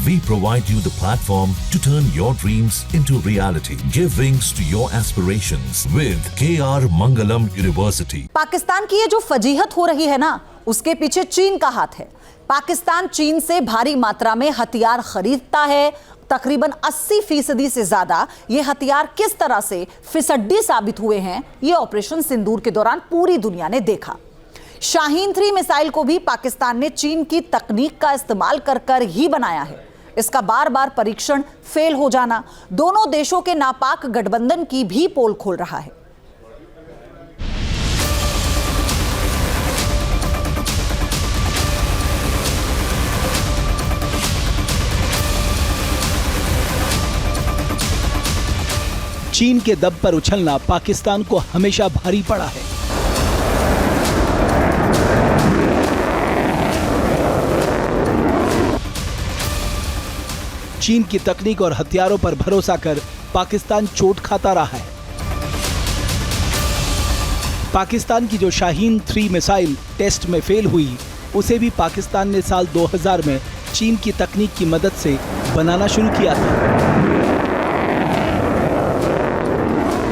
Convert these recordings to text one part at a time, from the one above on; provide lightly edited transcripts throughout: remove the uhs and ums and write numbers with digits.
We provide you the platform to turn your dreams into reality. Give wings to your aspirations with KR Mangalam University. Pakistan की ये जो फजीहत हो रही है ना, उसके पीछे चीन का हाथ है। पाकिस्तान चीन से भारी मात्रा में हथियार खरीदता है। तकरीबन 80% से ज्यादा ये हथियार किस तरह से फिसड्डी साबित हुए हैं, ये ऑपरेशन सिंदूर के दौरान पूरी दुनिया ने देखा। शाहीन 3 मिसाइल को भी पाकिस्तान ने चीन की तकनीक का इस्तेमाल कर ही बनाया है। इसका बार बार परीक्षण फेल हो जाना दोनों देशों के नापाक गठबंधन की भी पोल खोल रहा है। चीन के दब पर उछलना पाकिस्तान को हमेशा भारी पड़ा है। चीन की तकनीक और हथियारों पर भरोसा कर पाकिस्तान चोट खाता रहा है। पाकिस्तान की जो शाहीन 3 मिसाइल टेस्ट में फेल हुई, उसे भी पाकिस्तान ने साल 2000 में चीन की तकनीक की मदद से बनाना शुरू किया था।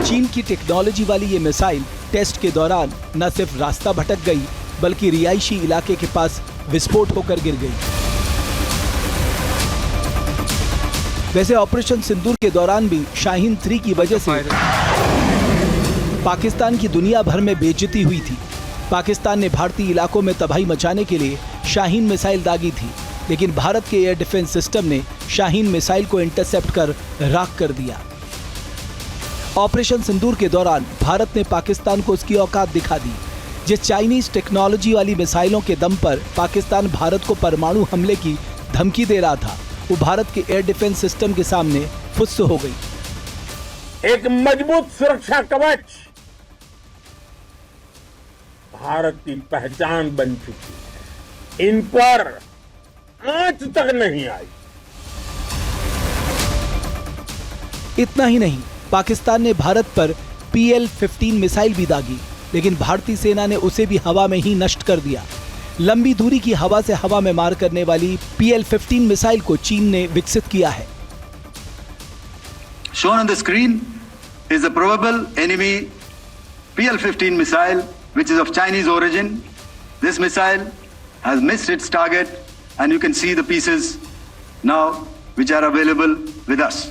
चीन की टेक्नोलॉजी वाली ये मिसाइल टेस्ट के दौरान न सिर्फ रास्ता भटक गई, बल्कि रिहायशी इलाके के पास विस्फोट होकर गिर गई। वैसे ऑपरेशन सिंदूर के दौरान भी शाहीन 3 की वजह से पाकिस्तान की दुनिया भर में बेइज्जती हुई थी। पाकिस्तान ने भारतीय इलाकों में तबाही मचाने के लिए शाहीन मिसाइल दागी थी, लेकिन भारत के एयर डिफेंस सिस्टम ने शाहीन मिसाइल को इंटरसेप्ट कर राख कर दिया। ऑपरेशन सिंदूर के दौरान भारत ने पाकिस्तान को उसकी औकात दिखा दी। जिस चाइनीज टेक्नोलॉजी वाली मिसाइलों के दम पर पाकिस्तान भारत को परमाणु हमले की धमकी दे रहा था, वो भारत के एयर डिफेंस सिस्टम के सामने फुस हो गई। एक मजबूत सुरक्षा कवच भारत की पहचान बन चुकी है। इन पर आंच तक नहीं आई। इतना ही नहीं, पाकिस्तान ने भारत पर PL-15 मिसाइल भी दागी, लेकिन भारतीय सेना ने उसे भी हवा में ही नष्ट कर दिया। लंबी दूरी की हवा से हवा में मार करने वाली PL-15 मिसाइल को चीन ने विकसित किया है। Shown on the screen is a probable enemy PL-15 missile, which is of Chinese origin. This missile has missed its target, and you can see the pieces now, which are available with us.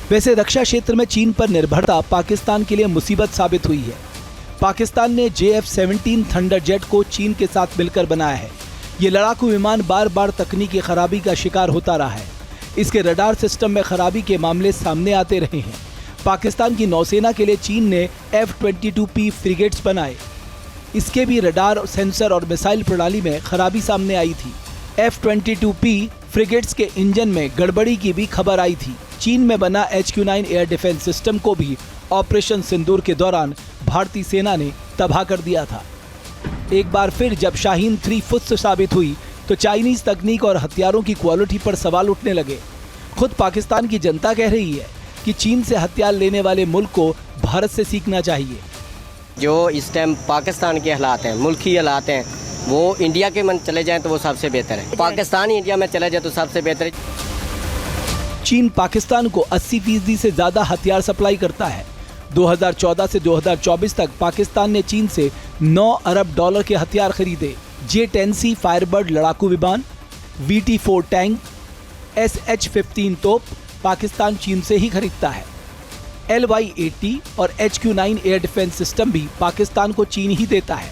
वैसे रक्षा क्षेत्र में चीन पर निर्भरता पाकिस्तान के लिए मुसीबत साबित हुई है। पाकिस्तान ने JF-17 थंडर जेट को चीन के साथ मिलकर बनाया है। ये लड़ाकू विमान बार बार तकनीकी खराबी का शिकार होता रहा है। इसके रडार सिस्टम में खराबी के मामले सामने आते रहे हैं। पाकिस्तान की नौसेना के लिए चीन ने F-22P फ्रिगेट्स बनाए। इसके भी रडार, सेंसर और मिसाइल प्रणाली में खराबी सामने आई थी। F-22P फ्रिगेट्स के इंजन में गड़बड़ी की भी खबर आई थी। चीन में बना HQ-9 एयर डिफेंस सिस्टम को भी ऑपरेशन सिंदूर के दौरान भारतीय सेना ने तबाह कर दिया था। एक बार फिर जब शाहीन 3 फुस साबित हुई, तो चाइनीज तकनीक और हथियारों की क्वालिटी पर सवाल उठने लगे। खुद पाकिस्तान की जनता कह रही है कि चीन से हथियार लेने वाले मुल्क को भारत से सीखना चाहिए। जो इस टाइम पाकिस्तान के हालात हैं, मुल्की हालात हैं, वो इंडिया के मन चले जाएं तो वो सबसे बेहतर है। पाकिस्तान ही इंडिया में चले जाए तो सबसे बेहतर है। चीन पाकिस्तान को 80% से ज्यादा हथियार सप्लाई करता है। 2014 से 2024 तक पाकिस्तान ने चीन से $9 अरब के हथियार खरीदे। J-10C फायरबर्ड लड़ाकू विमान, VT-4 टैंक, SH-15 तोप पाकिस्तान चीन से ही खरीदता है। LY-80 और HQ-9 एयर डिफेंस सिस्टम भी पाकिस्तान को चीन ही देता है।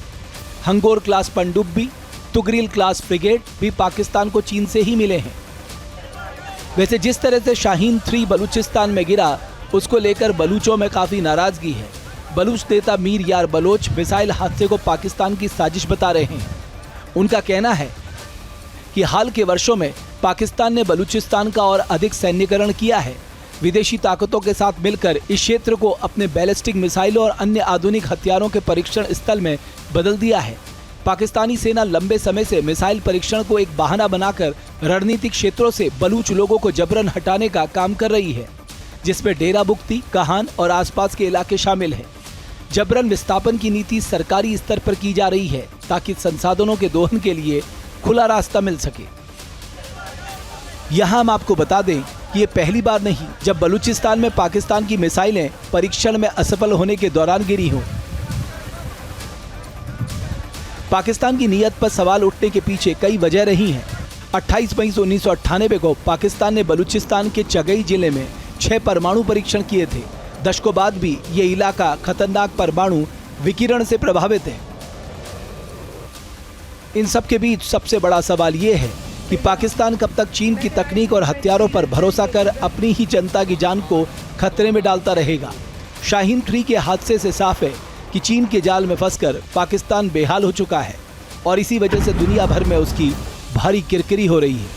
हंगोर क्लास पनडुब्बी, तुगरिल क्लास फ्रिगेट भी पाकिस्तान को चीन से ही मिले हैं। वैसे जिस तरह से शाहीन 3 बलूचिस्तान में गिरा, उसको लेकर बलूचों में काफ़ी नाराज़गी है। बलूच नेता मीर यार बलोच मिसाइल हादसे को पाकिस्तान की साजिश बता रहे हैं। उनका कहना है कि हाल के वर्षों में पाकिस्तान ने बलूचिस्तान का और अधिक सैन्यकरण किया है। विदेशी ताकतों के साथ मिलकर इस क्षेत्र को अपने बैलिस्टिक मिसाइलों और अन्य आधुनिक हथियारों के परीक्षण स्थल में बदल दिया है। पाकिस्तानी सेना लंबे समय से मिसाइल परीक्षण को एक बहाना बनाकर रणनीतिक क्षेत्रों से बलूच लोगों को जबरन हटाने का काम कर रही है, जिसमें डेरा बुख्ती, कहान और आसपास के इलाके शामिल हैं। जबरन विस्थापन की नीति सरकारी स्तर पर की जा रही है ताकि संसाधनों के दोहन के लिए खुला रास्ता मिल सके। यहां हम आपको बता दें कि ये पहली बार नहीं जब बलूचिस्तान में पाकिस्तान की मिसाइलें परीक्षण में असफल होने के दौरान गिरी हों। पाकिस्तान की नीयत पर सवाल उठने के पीछे कई वजह रही हैं। 28 मई 1998 को पाकिस्तान ने बलूचिस्तान के चगई जिले में 6 परमाणु परीक्षण किए थे। दशकों बाद भी ये इलाका खतरनाक परमाणु विकिरण से प्रभावित है। इन सब के बीच सबसे बड़ा सवाल ये है कि पाकिस्तान कब तक चीन की तकनीक और हथियारों पर भरोसा कर अपनी ही जनता की जान को खतरे में डालता रहेगा। शाहीन 3 के हादसे से साफ है कि चीन के जाल में फंसकर पाकिस्तान बेहाल हो चुका है और इसी वजह से दुनिया भर में उसकी भारी किरकिरी हो रही है।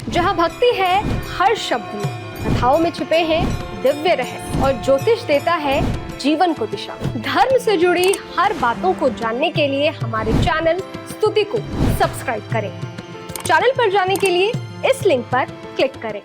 जहाँ भक्ति है हर शब्द में, कथाओं में छुपे हैं दिव्य रहस्य और ज्योतिष देता है जीवन को दिशा। धर्म से जुड़ी हर बातों को जानने के लिए हमारे चैनल स्तुति को सब्सक्राइब करें। चैनल पर जाने के लिए इस लिंक पर क्लिक करें।